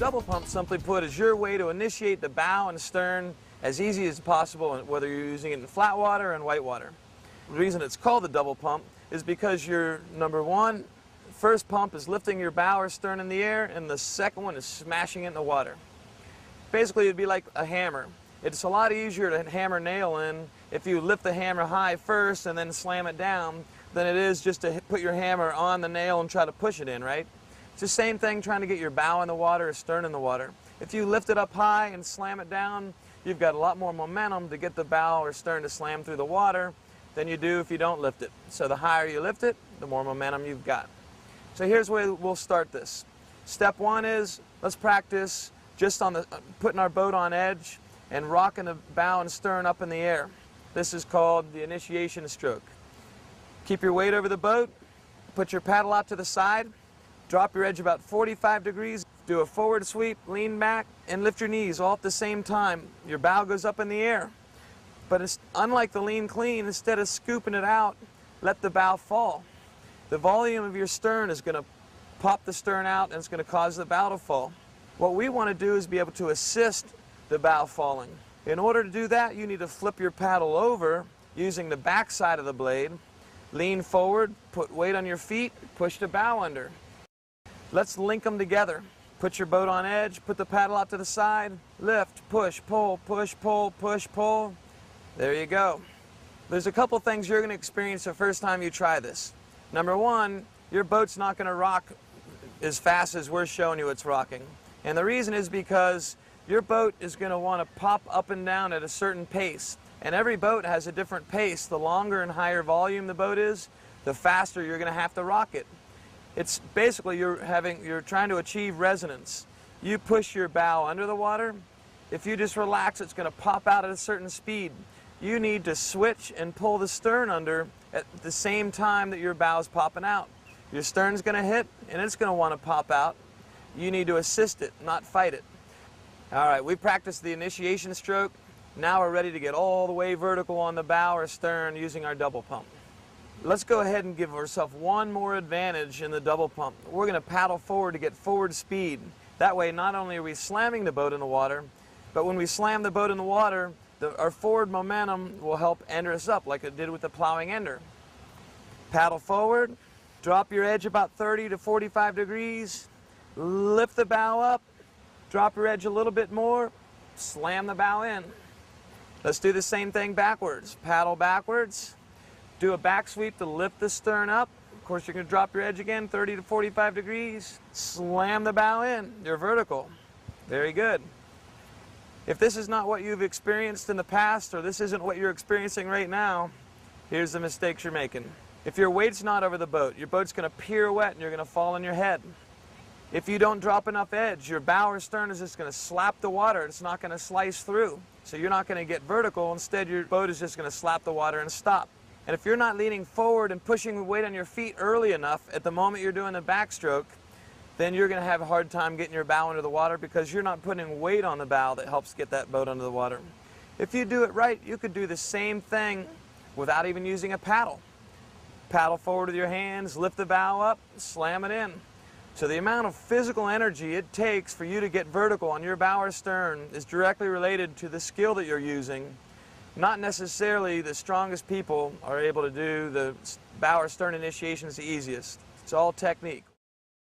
Double pump, simply put, is your way to initiate the bow and stern as easy as possible, whether you're using it in flat water or in white water. The reason it's called the double pump is because your first pump is lifting your bow or stern in the air, and the second one is smashing it in the water. Basically, it'd be like a hammer. It's a lot easier to hammer a nail in if you lift the hammer high first and then slam it down than it is just to put your hammer on the nail and try to push it in, right? It's the same thing trying to get your bow in the water or stern in the water. If you lift it up high and slam it down, you've got a lot more momentum to get the bow or stern to slam through the water than you do if you don't lift it. So the higher you lift it, the more momentum you've got. So here's where we'll start this. Step one is, let's practice just on putting our boat on edge and rocking the bow and stern up in the air. This is called the initiation stroke. Keep your weight over the boat, put your paddle out to the side, drop your edge about 45 degrees, do a forward sweep, lean back, and lift your knees all at the same time. Your bow goes up in the air. But it's unlike the lean clean, instead of scooping it out, let the bow fall. The volume of your stern is going to pop the stern out, and it's going to cause the bow to fall. What we want to do is be able to assist the bow falling. In order to do that, you need to flip your paddle over using the back side of the blade, lean forward, put weight on your feet, push the bow under. Let's link them together. Put your boat on edge, put the paddle out to the side, lift, push, pull, push, pull, push, pull. There you go. There's a couple things you're going to experience the first time you try this. Number one, your boat's not going to rock as fast as we're showing you it's rocking. And the reason is because your boat is going to want to pop up and down at a certain pace. And every boat has a different pace. The longer and higher volume the boat is, the faster you're going to have to rock it. It's basically you're trying to achieve resonance. You push your bow under the water. If you just relax, it's going to pop out at a certain speed. You need to switch and pull the stern under at the same time that your bow's popping out. Your stern's going to hit, and it's going to want to pop out. You need to assist it, not fight it. All right, we practiced the initiation stroke. Now we're ready to get all the way vertical on the bow or stern using our double pump. Let's go ahead and give ourselves one more advantage in the double pump. We're going to paddle forward to get forward speed. That way, not only are we slamming the boat in the water, but when we slam the boat in the water, our forward momentum will help ender us up like it did with the plowing ender. Paddle forward, drop your edge about 30 to 45 degrees, lift the bow up, drop your edge a little bit more, slam the bow in. Let's do the same thing backwards. Paddle backwards, do a back sweep to lift the stern up. Of course, you're going to drop your edge again, 30 to 45 degrees, slam the bow in. You're vertical. Very good. If this is not what you've experienced in the past, or this isn't what you're experiencing right now, here's the mistakes you're making. If your weight's not over the boat, your boat's going to pirouette and you're going to fall on your head. If you don't drop enough edge, your bow or stern is just going to slap the water. It's not going to slice through. So you're not going to get vertical. Instead, your boat is just going to slap the water and stop. And if you're not leaning forward and pushing the weight on your feet early enough at the moment you're doing the backstroke, then you're going to have a hard time getting your bow under the water because you're not putting weight on the bow that helps get that boat under the water. If you do it right, you could do the same thing without even using a paddle. Paddle forward with your hands, lift the bow up, slam it in. So the amount of physical energy it takes for you to get vertical on your bow or stern is directly related to the skill that you're using. Not necessarily the strongest people are able to do the bow or stern initiations the easiest. It's all technique.